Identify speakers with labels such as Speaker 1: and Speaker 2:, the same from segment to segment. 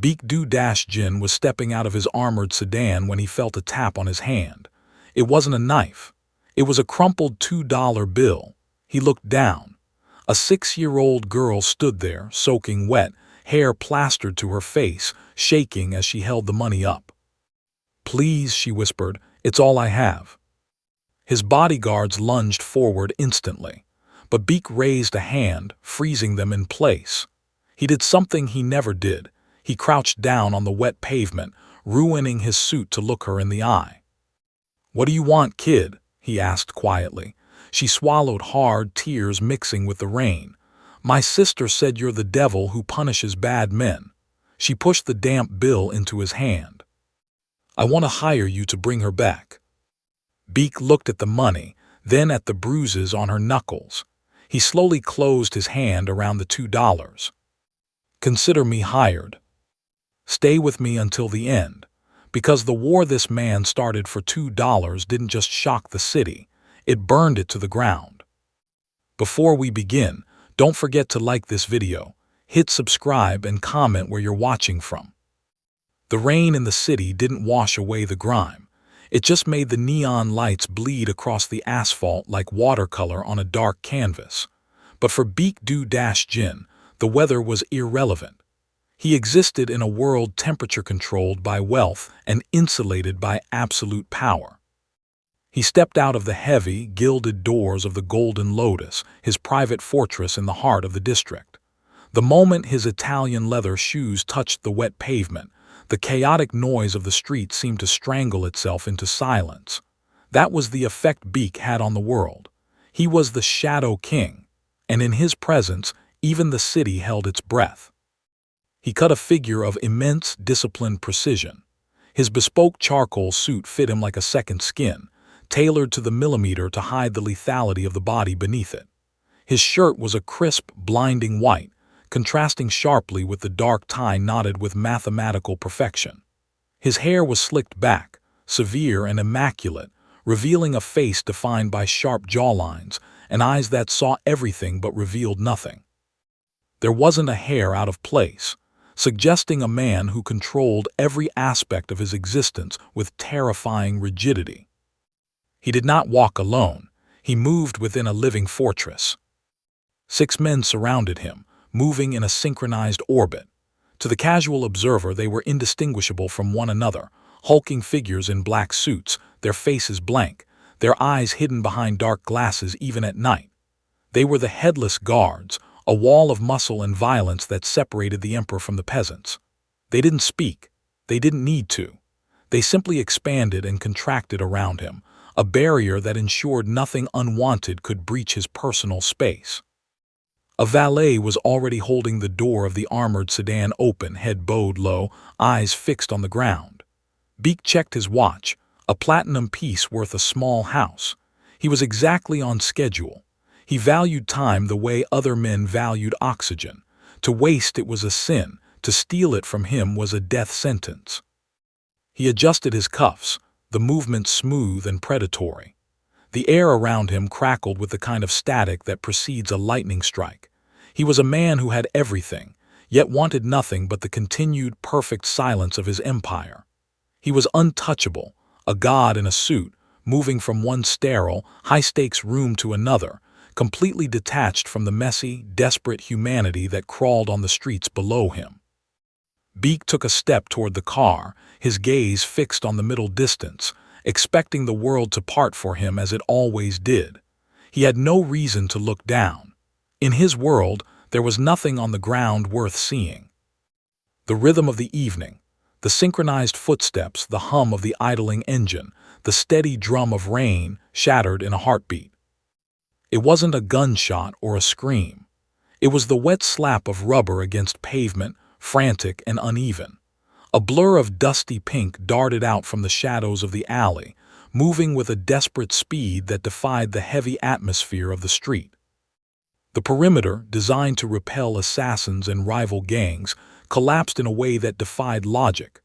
Speaker 1: Baek Doo-jin was stepping out of his armored sedan when he felt a tap on his hand. It wasn't a knife. It was a crumpled $2 bill. He looked down. A 6-year-old girl stood there, soaking wet, hair plastered to her face, shaking as she held the money up. "Please," she whispered, "it's all I have." His bodyguards lunged forward instantly, but Baek raised a hand, freezing them in place. He did something he never did. He crouched down on the wet pavement, ruining his suit to look her in the eye. "What do you want, kid?" he asked quietly. She swallowed hard, tears mixing with the rain. "My sister said you're the devil who punishes bad men." She pushed the damp bill into his hand. "I want to hire you to bring her back." Baek looked at the money, then at the bruises on her knuckles. He slowly closed his hand around the $2. "Consider me hired. Stay with me until the end, because the war this man started for $2 didn't just shock the city, it burned it to the ground." Before we begin, don't forget to like this video, hit subscribe and comment where you're watching from. The rain in the city didn't wash away the grime. It just made the neon lights bleed across the asphalt like watercolor on a dark canvas. But for Baek Doo-jin, the weather was irrelevant. He existed in a world temperature-controlled by wealth and insulated by absolute power. He stepped out of the heavy, gilded doors of the Golden Lotus, his private fortress in the heart of the district. The moment his Italian leather shoes touched the wet pavement, the chaotic noise of the street seemed to strangle itself into silence. That was the effect Baek had on the world. He was the Shadow King, and in his presence, even the city held its breath. He cut a figure of immense, disciplined precision. His bespoke charcoal suit fit him like a second skin, tailored to the millimeter to hide the lethality of the body beneath it. His shirt was a crisp, blinding white, contrasting sharply with the dark tie knotted with mathematical perfection. His hair was slicked back, severe and immaculate, revealing a face defined by sharp jawlines and eyes that saw everything but revealed nothing. There wasn't a hair out of place, suggesting a man who controlled every aspect of his existence with terrifying rigidity. He did not walk alone. He moved within a living fortress. 6 men surrounded him, moving in a synchronized orbit. To the casual observer, they were indistinguishable from one another, hulking figures in black suits, their faces blank, their eyes hidden behind dark glasses even at night. They were the headless guards, a wall of muscle and violence that separated the emperor from the peasants. They didn't speak. They didn't need to. They simply expanded and contracted around him, a barrier that ensured nothing unwanted could breach his personal space. A valet was already holding the door of the armored sedan open, head bowed low, eyes fixed on the ground. Baek checked his watch, a platinum piece worth a small house. He was exactly on schedule. He valued time the way other men valued oxygen. To waste it was a sin, to steal it from him was a death sentence. He adjusted his cuffs, the movement smooth and predatory. The air around him crackled with the kind of static that precedes a lightning strike. He was a man who had everything, yet wanted nothing but the continued perfect silence of his empire. He was untouchable, a god in a suit, moving from one sterile, high-stakes room to another, completely detached from the messy, desperate humanity that crawled on the streets below him. Baek took a step toward the car, his gaze fixed on the middle distance, expecting the world to part for him as it always did. He had no reason to look down. In his world, there was nothing on the ground worth seeing. The rhythm of the evening, the synchronized footsteps, the hum of the idling engine, the steady drum of rain shattered in a heartbeat. It wasn't a gunshot or a scream. It was the wet slap of rubber against pavement, frantic and uneven. A blur of dusty pink darted out from the shadows of the alley, moving with a desperate speed that defied the heavy atmosphere of the street. The perimeter, designed to repel assassins and rival gangs, collapsed in a way that defied logic.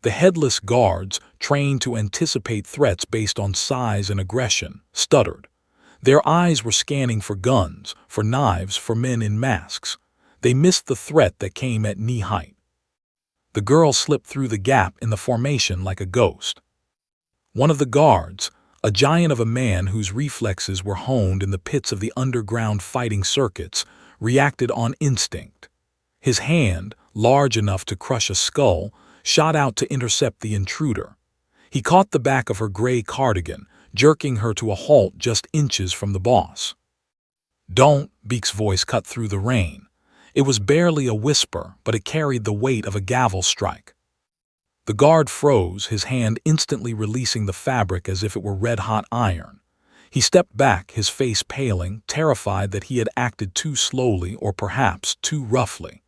Speaker 1: The headless guards, trained to anticipate threats based on size and aggression, stuttered. Their eyes were scanning for guns, for knives, for men in masks. They missed the threat that came at knee height. The girl slipped through the gap in the formation like a ghost. One of the guards, a giant of a man whose reflexes were honed in the pits of the underground fighting circuits, reacted on instinct. His hand, large enough to crush a skull, shot out to intercept the intruder. He caught the back of her gray cardigan, jerking her to a halt just inches from the boss. "Don't," Beek's voice cut through the rain. It was barely a whisper, but it carried the weight of a gavel strike. The guard froze, his hand instantly releasing the fabric as if it were red-hot iron. He stepped back, his face paling, terrified that he had acted too slowly or perhaps too roughly.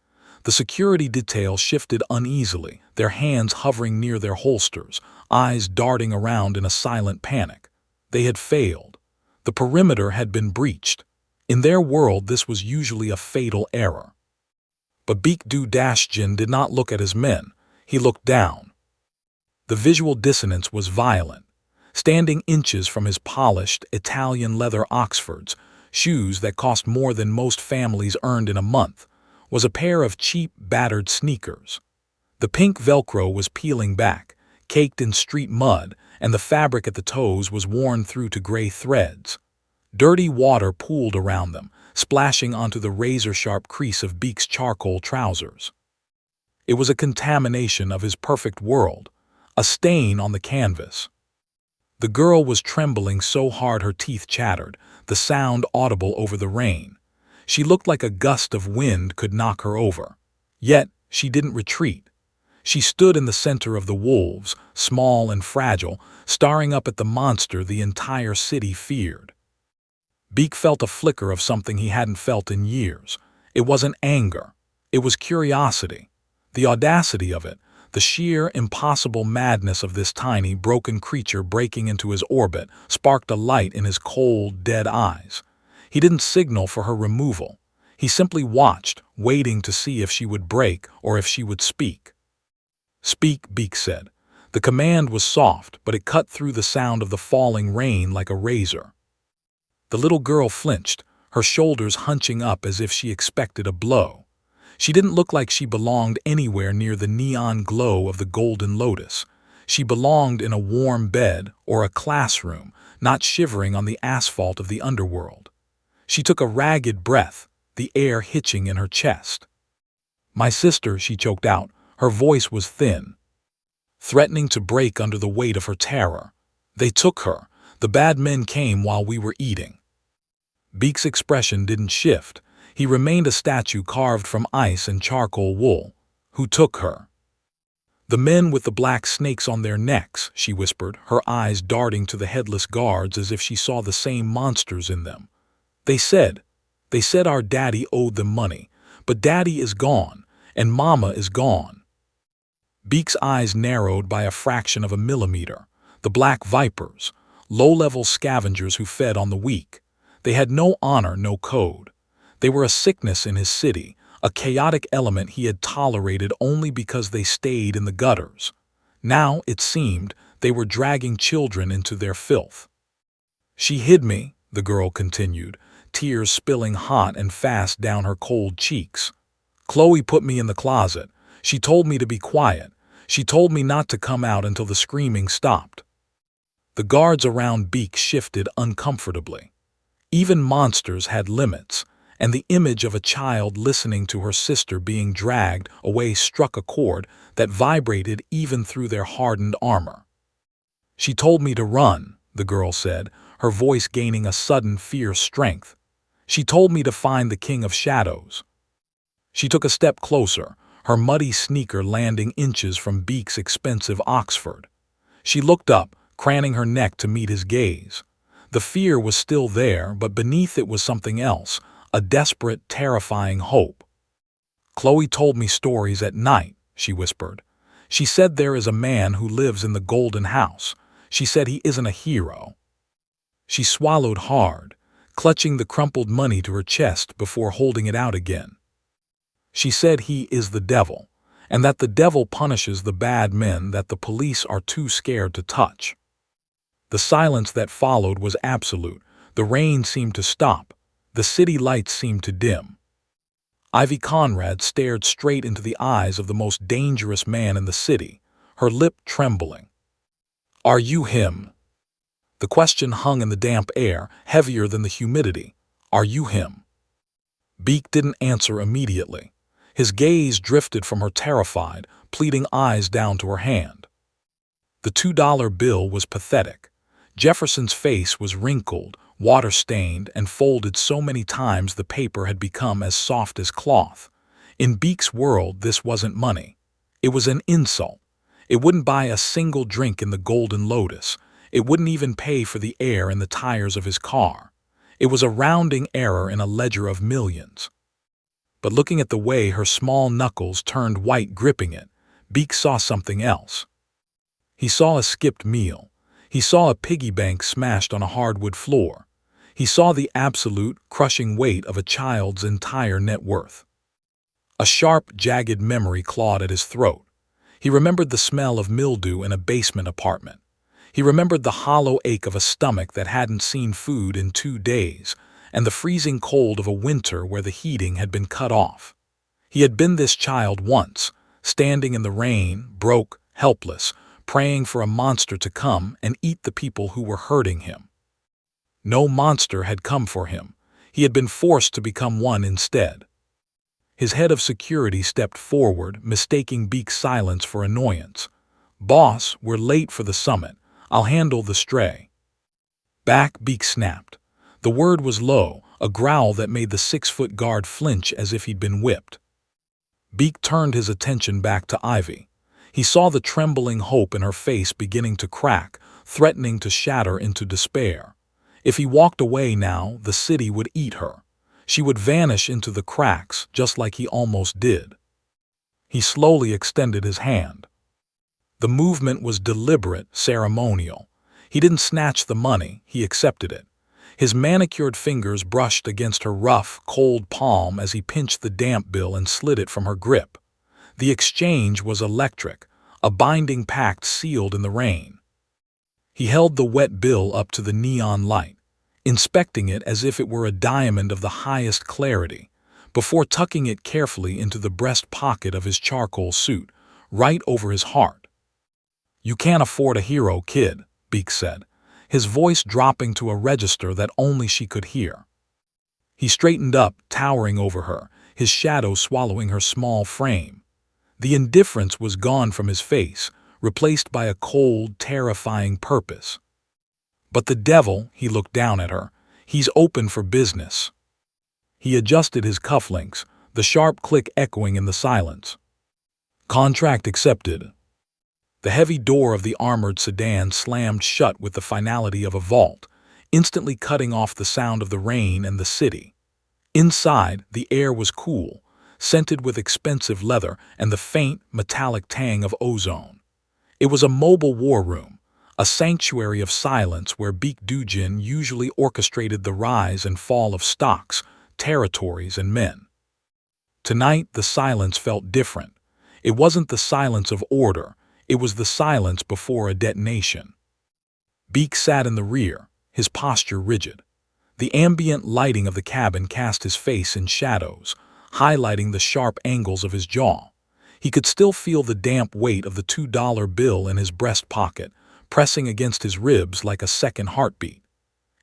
Speaker 1: The security detail shifted uneasily, their hands hovering near their holsters, eyes darting around in a silent panic. They had failed. The perimeter had been breached. In their world, this was usually a fatal error. But Baek Doo-jin did not look at his men. He looked down. The visual dissonance was violent. Standing inches from his polished, Italian leather Oxfords, shoes that cost more than most families earned in a month, was a pair of cheap, battered sneakers. The pink Velcro was peeling back, caked in street mud, and the fabric at the toes was worn through to gray threads. Dirty water pooled around them, splashing onto the razor-sharp crease of Beek's charcoal trousers. It was a contamination of his perfect world, a stain on the canvas. The girl was trembling so hard her teeth chattered, the sound audible over the rain. She looked like a gust of wind could knock her over. Yet, she didn't retreat. She stood in the center of the wolves, small and fragile, staring up at the monster the entire city feared. Beek felt a flicker of something he hadn't felt in years. It wasn't anger. It was curiosity. The audacity of it, the sheer, impossible madness of this tiny, broken creature breaking into his orbit, sparked a light in his cold, dead eyes. He didn't signal for her removal. He simply watched, waiting to see if she would break or if she would speak. "Speak," Beek said. The command was soft, but it cut through the sound of the falling rain like a razor. The little girl flinched, her shoulders hunching up as if she expected a blow. She didn't look like she belonged anywhere near the neon glow of the Golden Lotus. She belonged in a warm bed or a classroom, not shivering on the asphalt of the underworld. She took a ragged breath, the air hitching in her chest. "My sister," she choked out. Her voice was thin, threatening to break under the weight of her terror. "They took her. The bad men came while we were eating." Beek's expression didn't shift. He remained a statue carved from ice and charcoal wool. "Who took her?" "The men with the black snakes on their necks," she whispered, her eyes darting to the headless guards as if she saw the same monsters in them. They said our daddy owed them money, but daddy is gone, and mama is gone." Beek's eyes narrowed by a fraction of a millimeter. The black vipers, low-level scavengers who fed on the weak. They had no honor, no code. They were a sickness in his city, a chaotic element he had tolerated only because they stayed in the gutters. Now, it seemed, they were dragging children into their filth. "She hid me," the girl continued, tears spilling hot and fast down her cold cheeks. "Chloe put me in the closet. She told me to be quiet. She told me not to come out until the screaming stopped." The guards around Beek shifted uncomfortably. Even monsters had limits, and the image of a child listening to her sister being dragged away struck a chord that vibrated even through their hardened armor. "She told me to run," the girl said, her voice gaining a sudden fierce strength. "She told me to find the King of Shadows." She took a step closer, her muddy sneaker landing inches from Beek's expensive Oxford. She looked up, craning her neck to meet his gaze. The fear was still there, but beneath it was something else, a desperate, terrifying hope. "Chloe told me stories at night," she whispered. "She said there is a man who lives in the Golden House. She said he isn't a hero." She swallowed hard, clutching the crumpled money to her chest before holding it out again. "She said he is the devil, and that the devil punishes the bad men that the police are too scared to touch." The silence that followed was absolute. The rain seemed to stop. The city lights seemed to dim. Ivy Conrad stared straight into the eyes of the most dangerous man in the city, her lip trembling. "Are you him?" The question hung in the damp air, heavier than the humidity. "Are you him?" Baek didn't answer immediately. His gaze drifted from her terrified, pleading eyes down to her hand. The $2 bill was pathetic. Jefferson's face was wrinkled, water-stained, and folded so many times the paper had become as soft as cloth. In Baek's world, this wasn't money. It was an insult. It wouldn't buy a single drink in the Golden Lotus. It wouldn't even pay for the air in the tires of his car. It was a rounding error in a ledger of millions. But looking at the way her small knuckles turned white gripping it, Baek saw something else. He saw a skipped meal. He saw a piggy bank smashed on a hardwood floor. He saw the absolute, crushing weight of a child's entire net worth. A sharp, jagged memory clawed at his throat. He remembered the smell of mildew in a basement apartment. He remembered the hollow ache of a stomach that hadn't seen food in 2 days, and the freezing cold of a winter where the heating had been cut off. He had been this child once, standing in the rain, broke, helpless, praying for a monster to come and eat the people who were hurting him. No monster had come for him. He had been forced to become one instead. His head of security stepped forward, mistaking Baek's silence for annoyance. "Boss, we're late for the summit. I'll handle the stray." "Back," Baek snapped. The word was low, a growl that made the 6-foot guard flinch as if he'd been whipped. Baek turned his attention back to Ivy. He saw the trembling hope in her face beginning to crack, threatening to shatter into despair. If he walked away now, the city would eat her. She would vanish into the cracks, just like he almost did. He slowly extended his hand. The movement was deliberate, ceremonial. He didn't snatch the money, he accepted it. His manicured fingers brushed against her rough, cold palm as he pinched the damp bill and slid it from her grip. The exchange was electric, a binding pact sealed in the rain. He held the wet bill up to the neon light, inspecting it as if it were a diamond of the highest clarity, before tucking it carefully into the breast pocket of his charcoal suit, right over his heart. "You can't afford a hero, kid," Baek said, his voice dropping to a register that only she could hear. He straightened up, towering over her, his shadow swallowing her small frame. The indifference was gone from his face, replaced by a cold, terrifying purpose. "But the devil," he looked down at her, "he's open for business." He adjusted his cufflinks, the sharp click echoing in the silence. "Contract accepted." The heavy door of the armored sedan slammed shut with the finality of a vault, instantly cutting off the sound of the rain and the city. Inside, the air was cool, scented with expensive leather and the faint, metallic tang of ozone. It was a mobile war room, a sanctuary of silence where Baek Doo-jin usually orchestrated the rise and fall of stocks, territories, and men. Tonight, the silence felt different. It wasn't the silence of order, it was the silence before a detonation. Baek sat in the rear, his posture rigid. The ambient lighting of the cabin cast his face in shadows, highlighting the sharp angles of his jaw. He could still feel the damp weight of the $2 bill in his breast pocket, pressing against his ribs like a second heartbeat.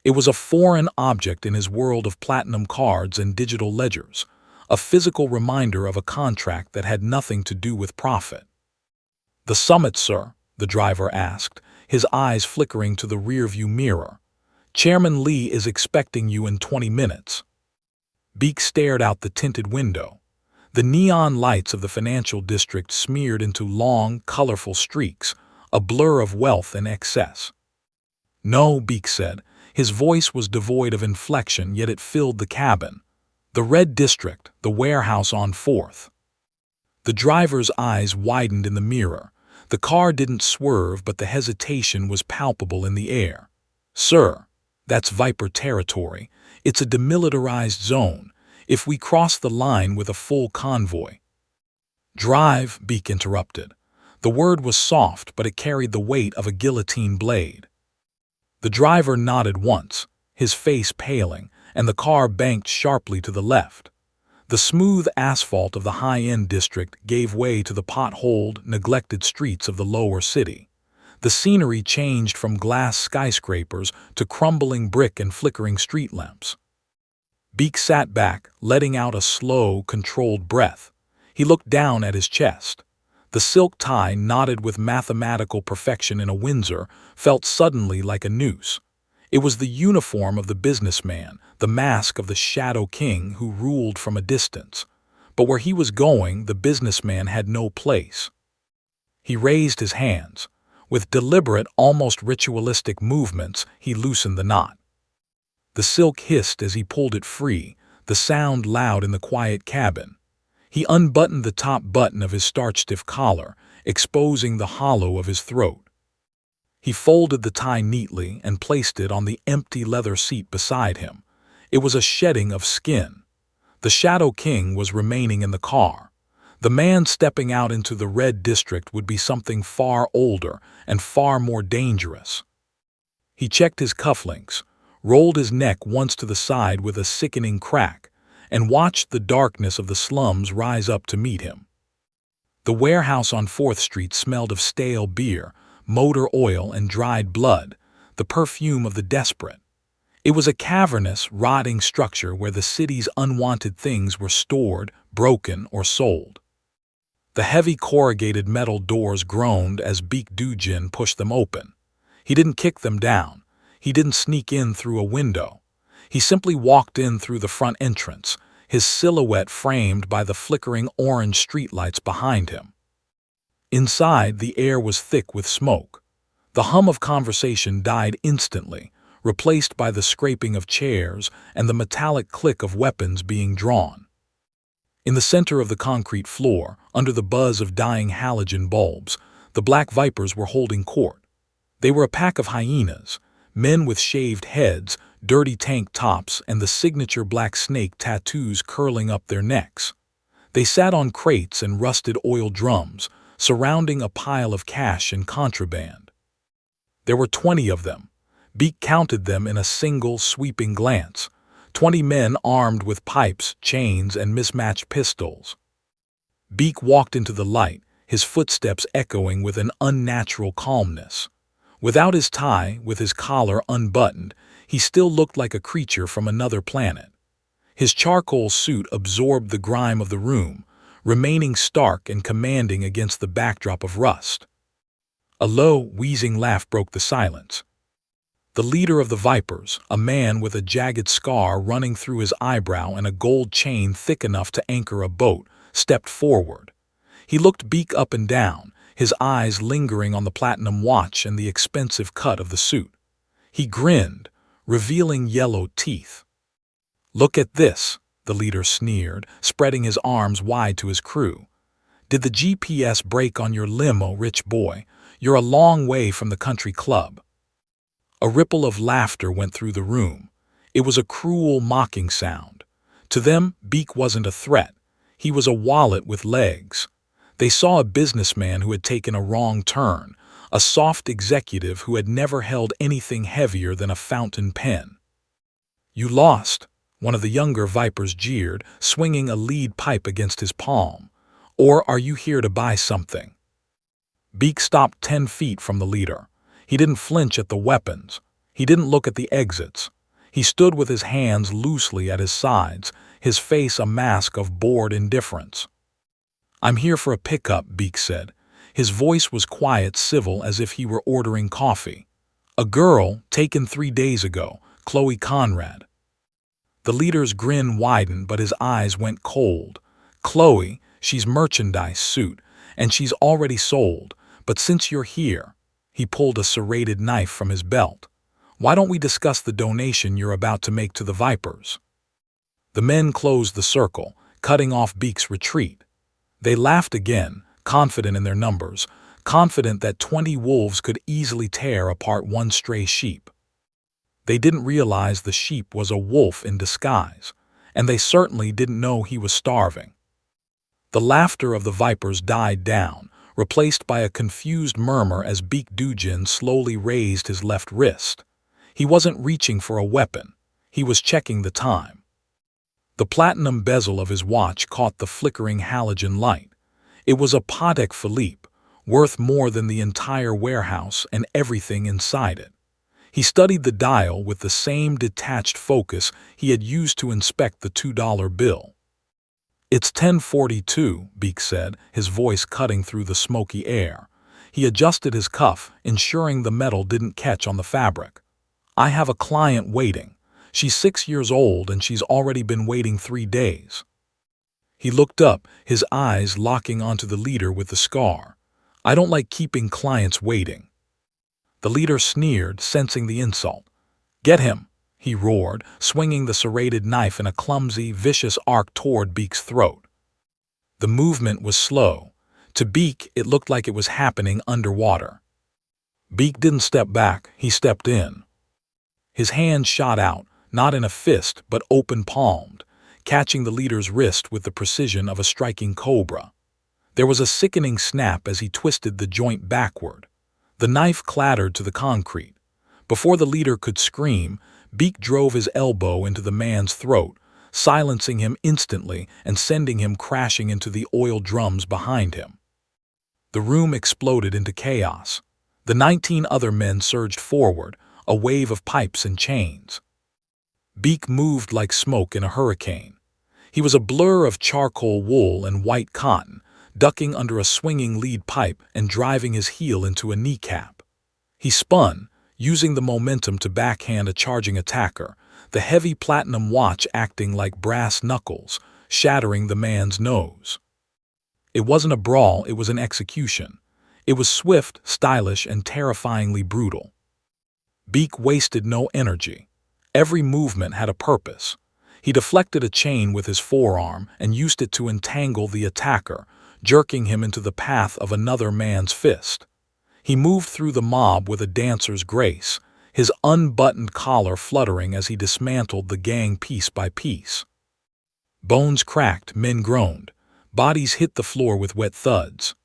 Speaker 1: It was a foreign object in his world of platinum cards and digital ledgers, a physical reminder of a contract that had nothing to do with profit. "The summit, sir?" the driver asked, his eyes flickering to the rearview mirror. "Chairman Lee is expecting you in 20 minutes. Baek stared out the tinted window. The neon lights of the financial district smeared into long, colorful streaks, a blur of wealth and excess. "No," Baek said. His voice was devoid of inflection, yet it filled the cabin. "The Red District, the warehouse on 4th. The driver's eyes widened in the mirror. The car didn't swerve, but the hesitation was palpable in the air. "Sir, that's Viper territory. It's a demilitarized zone. If we cross the line with a full convoy—" "Drive," Baek interrupted. The word was soft, but it carried the weight of a guillotine blade. The driver nodded once, his face paling, and the car banked sharply to the left. The smooth asphalt of the high-end district gave way to the potholed, neglected streets of the lower city. The scenery changed from glass skyscrapers to crumbling brick and flickering street lamps. Baek sat back, letting out a slow, controlled breath. He looked down at his chest. The silk tie, knotted with mathematical perfection in a Windsor, felt suddenly like a noose. It was the uniform of the businessman, the mask of the Shadow King who ruled from a distance. But where he was going, the businessman had no place. He raised his hands. With deliberate, almost ritualistic movements, he loosened the knot. The silk hissed as he pulled it free, the sound loud in the quiet cabin. He unbuttoned the top button of his starch-stiff collar, exposing the hollow of his throat. He folded the tie neatly and placed it on the empty leather seat beside him. It was a shedding of skin. The Shadow King was remaining in the car. The man stepping out into the red district would be something far older and far more dangerous. He checked his cufflinks, rolled his neck once to the side with a sickening crack, and watched the darkness of the slums rise up to meet him. The warehouse on 4th Street smelled of stale beer, motor oil, and dried blood, the perfume of the desperate. It was a cavernous, rotting structure where the city's unwanted things were stored, broken, or sold. The heavy corrugated metal doors groaned as Baek Doo-jin pushed them open. He didn't kick them down. He didn't sneak in through a window. He simply walked in through the front entrance, his silhouette framed by the flickering orange streetlights behind him. Inside, the air was thick with smoke. The hum of conversation died instantly, replaced by the scraping of chairs and the metallic click of weapons being drawn. In the center of the concrete floor, under the buzz of dying halogen bulbs, the Black Vipers were holding court. They were a pack of hyenas, men with shaved heads, dirty tank tops, and the signature black snake tattoos curling up their necks. They sat on crates and rusted oil drums, surrounding a pile of cash and contraband. There were 20 of them. Baek counted them in a single, sweeping glance. 20 men armed with pipes, chains, and mismatched pistols. Baek walked into the light, his footsteps echoing with an unnatural calmness. Without his tie, with his collar unbuttoned, he still looked like a creature from another planet. His charcoal suit absorbed the grime of the room, remaining stark and commanding against the backdrop of rust. A low, wheezing laugh broke the silence. The leader of the Vipers, a man with a jagged scar running through his eyebrow and a gold chain thick enough to anchor a boat, stepped forward. He looked Baek up and down, his eyes lingering on the platinum watch and the expensive cut of the suit. He grinned, revealing yellow teeth. "Look at this," the leader sneered, spreading his arms wide to his crew. "Did the GPS break on your limo, rich boy? You're a long way from the country club." A ripple of laughter went through the room. It was a cruel, mocking sound. To them, Baek wasn't a threat. He was a wallet with legs. They saw a businessman who had taken a wrong turn, a soft executive who had never held anything heavier than a fountain pen. "You lost," one of the younger Vipers jeered, swinging a lead pipe against his palm. "Or are you here to buy something?" Baek stopped 10 feet from the leader. He didn't flinch at the weapons. He didn't look at the exits. He stood with his hands loosely at his sides, his face a mask of bored indifference. "I'm here for a pickup," Baek said. His voice was quiet, civil, as if he were ordering coffee. "A girl, taken 3 days ago, Chloe Conrad." The leader's grin widened, but his eyes went cold. "Chloe, she's merchandise suit, and she's already sold, but since you're here—" He pulled a serrated knife from his belt. "Why don't we discuss the donation you're about to make to the Vipers?" The men closed the circle, cutting off Baek's retreat. They laughed again, confident in their numbers, confident that 20 wolves could easily tear apart one stray sheep. They didn't realize the sheep was a wolf in disguise, and they certainly didn't know he was starving. The laughter of the Vipers died down, replaced by a confused murmur as Baek Doo-jin slowly raised his left wrist. He wasn't reaching for a weapon. He was checking the time. The platinum bezel of his watch caught the flickering halogen light. It was a Patek Philippe, worth more than the entire warehouse and everything inside it. He studied the dial with the same detached focus he had used to inspect the $2 bill. "It's 10:42, Baek said, his voice cutting through the smoky air. He adjusted his cuff, ensuring the metal didn't catch on the fabric. "I have a client waiting. She's 6 years old and she's already been waiting 3 days. He looked up, his eyes locking onto the leader with the scar. "I don't like keeping clients waiting." The leader sneered, sensing the insult. "Get him," he roared, swinging the serrated knife in a clumsy, vicious arc toward Baek's throat. The movement was slow. To Baek, it looked like it was happening underwater. Baek didn't step back, he stepped in. His hand shot out, not in a fist but open-palmed, catching the leader's wrist with the precision of a striking cobra. There was a sickening snap as he twisted the joint backward. The knife clattered to the concrete. Before the leader could scream, Baek drove his elbow into the man's throat, silencing him instantly and sending him crashing into the oil drums behind him. The room exploded into chaos. The 19 other men surged forward, a wave of pipes and chains. Baek moved like smoke in a hurricane. He was a blur of charcoal wool and white cotton, ducking under a swinging lead pipe and driving his heel into a kneecap. He spun, using the momentum to backhand a charging attacker, the heavy platinum watch acting like brass knuckles, shattering the man's nose. It wasn't a brawl, it was an execution. It was swift, stylish, and terrifyingly brutal. Baek wasted no energy. Every movement had a purpose. He deflected a chain with his forearm and used it to entangle the attacker, jerking him into the path of another man's fist. He moved through the mob with a dancer's grace, his unbuttoned collar fluttering as he dismantled the gang piece by piece. Bones cracked, men groaned. Bodies hit the floor with wet thuds.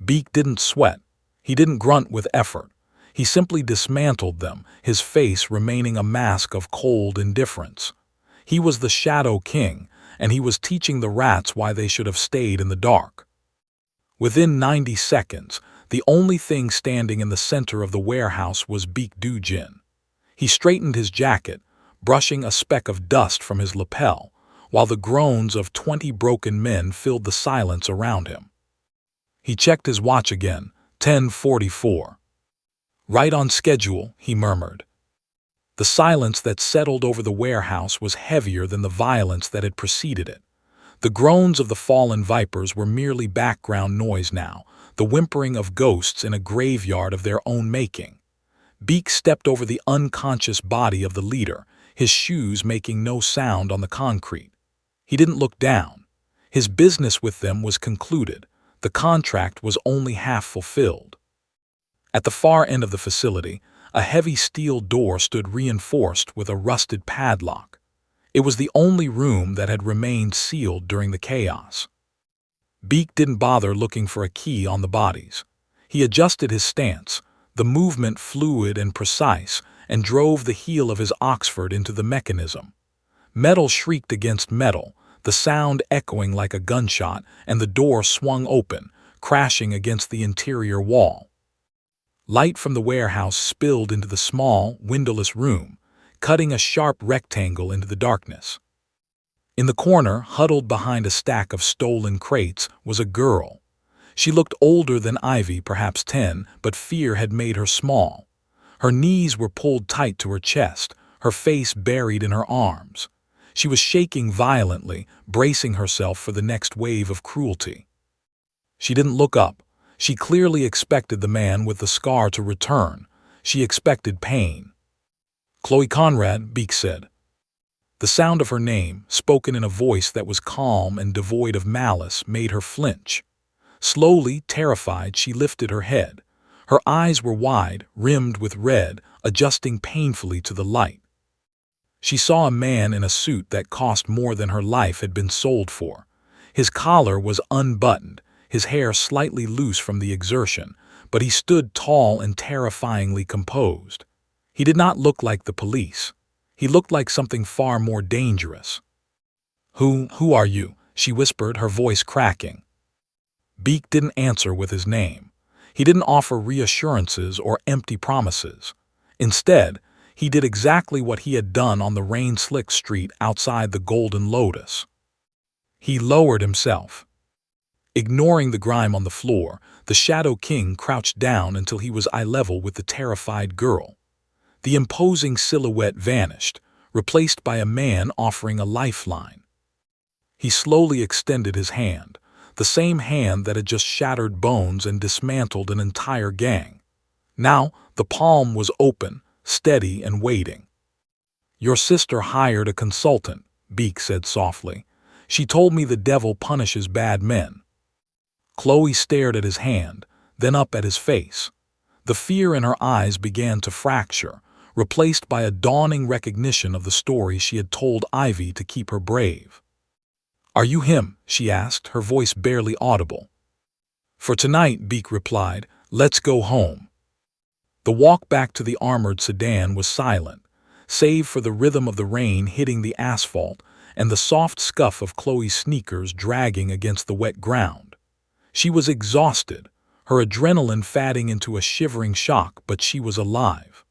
Speaker 1: Baek didn't sweat. He didn't grunt with effort. He simply dismantled them, his face remaining a mask of cold indifference. He was the Shadow King, and he was teaching the rats why they should have stayed in the dark. Within 90 seconds, the only thing standing in the center of the warehouse was Baek Doo-jin. He straightened his jacket, brushing a speck of dust from his lapel, while the groans of 20 broken men filled the silence around him. He checked his watch again, 10:44. "Right on schedule," he murmured. The silence that settled over the warehouse was heavier than the violence that had preceded it. The groans of the fallen vipers were merely background noise now, the whimpering of ghosts in a graveyard of their own making. Baek stepped over the unconscious body of the leader, his shoes making no sound on the concrete. He didn't look down. His business with them was concluded. The contract was only half fulfilled. At the far end of the facility, a heavy steel door stood reinforced with a rusted padlock. It was the only room that had remained sealed during the chaos. Baek didn't bother looking for a key on the bodies. He adjusted his stance, the movement fluid and precise, and drove the heel of his Oxford into the mechanism. Metal shrieked against metal, the sound echoing like a gunshot, and the door swung open, crashing against the interior wall. Light from the warehouse spilled into the small, windowless room, cutting a sharp rectangle into the darkness. In the corner, huddled behind a stack of stolen crates, was a girl. She looked older than Ivy, perhaps 10, but fear had made her small. Her knees were pulled tight to her chest, her face buried in her arms. She was shaking violently, bracing herself for the next wave of cruelty. She didn't look up. She clearly expected the man with the scar to return. She expected pain. "Chloe Conrad," Baek said. The sound of her name, spoken in a voice that was calm and devoid of malice, made her flinch. Slowly, terrified, she lifted her head. Her eyes were wide, rimmed with red, adjusting painfully to the light. She saw a man in a suit that cost more than her life had been sold for. His collar was unbuttoned, his hair slightly loose from the exertion, but he stood tall and terrifyingly composed. He did not look like the police. He looked like something far more dangerous. Who are you?" she whispered, her voice cracking. Beek didn't answer with his name. He didn't offer reassurances or empty promises. Instead, he did exactly what he had done on the rain-slick street outside the Golden Lotus. He lowered himself. Ignoring the grime on the floor, the Shadow King crouched down until he was eye level with the terrified girl. The imposing silhouette vanished, replaced by a man offering a lifeline. He slowly extended his hand, the same hand that had just shattered bones and dismantled an entire gang. Now, the palm was open, steady and waiting. "Your sister hired a consultant," Beek said softly. "She told me the devil punishes bad men." Chloe stared at his hand, then up at his face. The fear in her eyes began to fracture, replaced by a dawning recognition of the story she had told Ivy to keep her brave. "Are you him?" she asked, her voice barely audible. "For tonight," Beek replied, "let's go home." The walk back to the armored sedan was silent, save for the rhythm of the rain hitting the asphalt and the soft scuff of Chloe's sneakers dragging against the wet ground. She was exhausted, her adrenaline fatting into a shivering shock, but she was alive.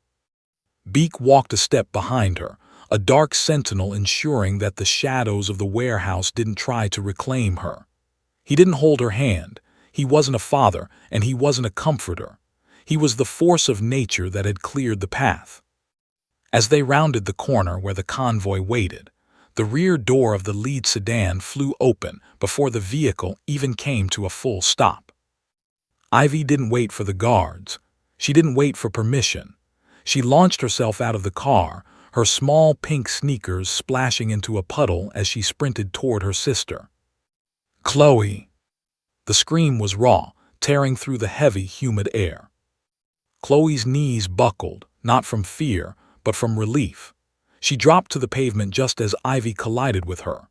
Speaker 1: Beek walked a step behind her, a dark sentinel ensuring that the shadows of the warehouse didn't try to reclaim her. He didn't hold her hand. He wasn't a father, and he wasn't a comforter. He was the force of nature that had cleared the path. As they rounded the corner where the convoy waited, the rear door of the lead sedan flew open before the vehicle even came to a full stop. Ivy didn't wait for the guards. She didn't wait for permission. She launched herself out of the car, her small pink sneakers splashing into a puddle as she sprinted toward her sister. "Chloe!" The scream was raw, tearing through the heavy, humid air. Chloe's knees buckled, not from fear, but from relief. She dropped to the pavement just as Ivy collided with her.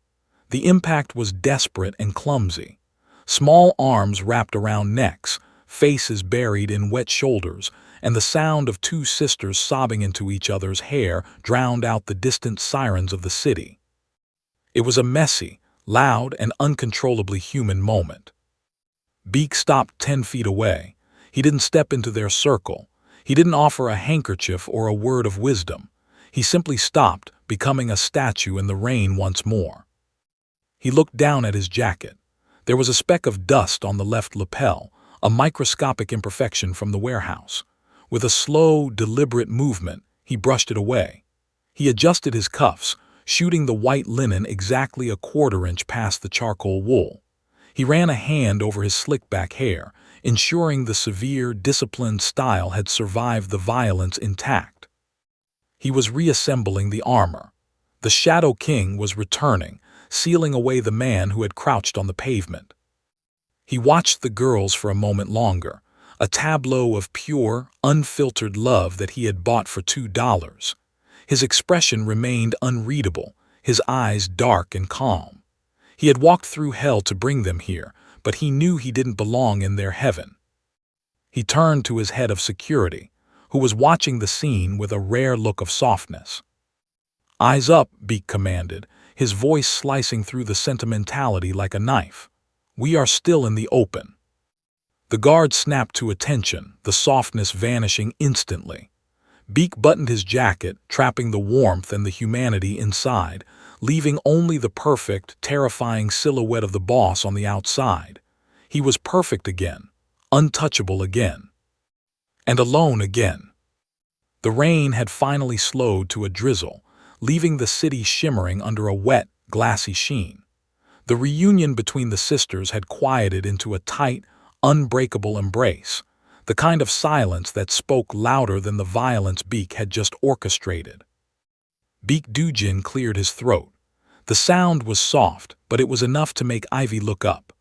Speaker 1: The impact was desperate and clumsy. Small arms wrapped around necks, faces buried in wet shoulders, and the sound of two sisters sobbing into each other's hair drowned out the distant sirens of the city. It was a messy, loud, and uncontrollably human moment. Beek stopped 10 feet away. He didn't step into their circle. He didn't offer a handkerchief or a word of wisdom. He simply stopped, becoming a statue in the rain once more. He looked down at his jacket. There was a speck of dust on the left lapel, a microscopic imperfection from the warehouse. With a slow, deliberate movement, he brushed it away. He adjusted his cuffs, shooting the white linen exactly a quarter-inch past the charcoal wool. He ran a hand over his slick-back hair, ensuring the severe, disciplined style had survived the violence intact. He was reassembling the armor. The Shadow King was returning, sealing away the man who had crouched on the pavement. He watched the girls for a moment longer, a tableau of pure, unfiltered love that he had bought for $2. His expression remained unreadable, his eyes dark and calm. He had walked through hell to bring them here, but he knew he didn't belong in their heaven. He turned to his head of security, who was watching the scene with a rare look of softness. "Eyes up," Beek commanded, his voice slicing through the sentimentality like a knife. "We are still in the open." The guard snapped to attention, the softness vanishing instantly. Beek buttoned his jacket, trapping the warmth and the humanity inside, leaving only the perfect, terrifying silhouette of the boss on the outside. He was perfect again, untouchable again, and alone again. The rain had finally slowed to a drizzle, leaving the city shimmering under a wet, glassy sheen. The reunion between the sisters had quieted into a tight, unbreakable embrace, the kind of silence that spoke louder than the violence Beek had just orchestrated. Baek Doo-jin cleared his throat. The sound was soft, but it was enough to make Ivy look up.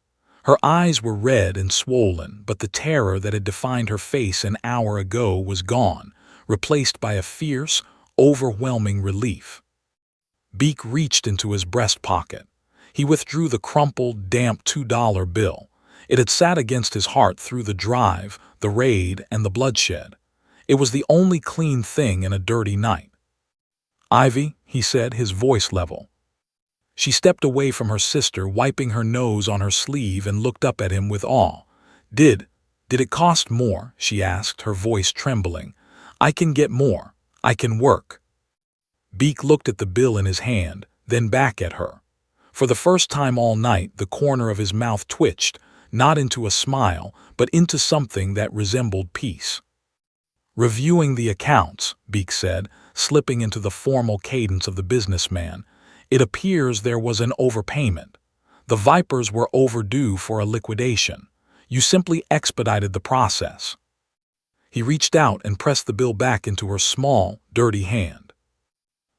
Speaker 1: Her eyes were red and swollen, but the terror that had defined her face an hour ago was gone, replaced by a fierce, overwhelming relief. Beek reached into his breast pocket. He withdrew the crumpled, damp $2 bill. It had sat against his heart through the drive, the raid, and the bloodshed. It was the only clean thing in a dirty night. "Ivy," he said, his voice level. She stepped away from her sister, wiping her nose on her sleeve, and looked up at him with awe. Did it cost more?" she asked, her voice trembling. "I can get more. I can work." Baek looked at the bill in his hand, then back at her. For the first time all night, the corner of his mouth twitched, not into a smile, but into something that resembled peace. "Reviewing the accounts," Baek said, slipping into the formal cadence of the businessman. "It appears there was an overpayment. The Vipers were overdue for a liquidation. You simply expedited the process." He reached out and pressed the bill back into her small, dirty hand.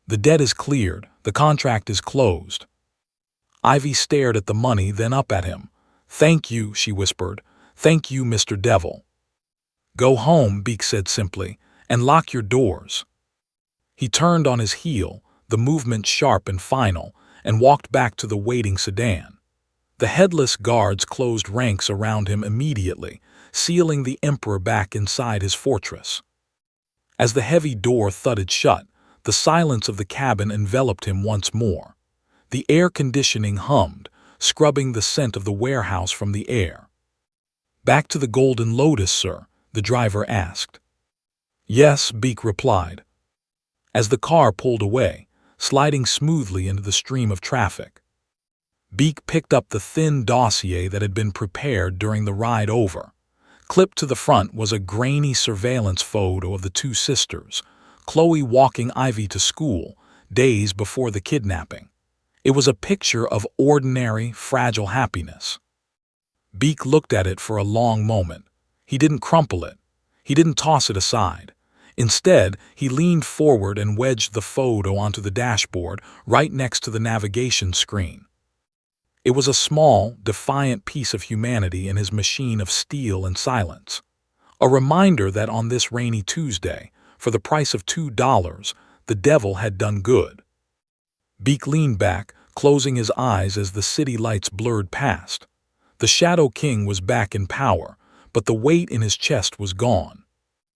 Speaker 1: "The debt is cleared. The contract is closed." Ivy stared at the money, then up at him. "Thank you," she whispered. "Thank you, Mr. Devil." "Go home," Baek said simply, "and lock your doors." He turned on his heel, the movement sharp and final, and walked back to the waiting sedan. The headless guards closed ranks around him immediately, sealing the Emperor back inside his fortress. As the heavy door thudded shut, the silence of the cabin enveloped him once more. The air conditioning hummed, scrubbing the scent of the warehouse from the air. "Back to the Golden Lotus, sir?" the driver asked. "Yes," Baek replied. As the car pulled away, sliding smoothly into the stream of traffic, Baek picked up the thin dossier that had been prepared during the ride over. Clipped to the front was a grainy surveillance photo of the two sisters, Chloe walking Ivy to school, days before the kidnapping. It was a picture of ordinary, fragile happiness. Baek looked at it for a long moment. He didn't crumple it. He didn't toss it aside. Instead, he leaned forward and wedged the photo onto the dashboard, right next to the navigation screen. It was a small, defiant piece of humanity in his machine of steel and silence. A reminder that on this rainy Tuesday, for the price of $2, the devil had done good. Baek leaned back, closing his eyes as the city lights blurred past. The Shadow King was back in power, but the weight in his chest was gone.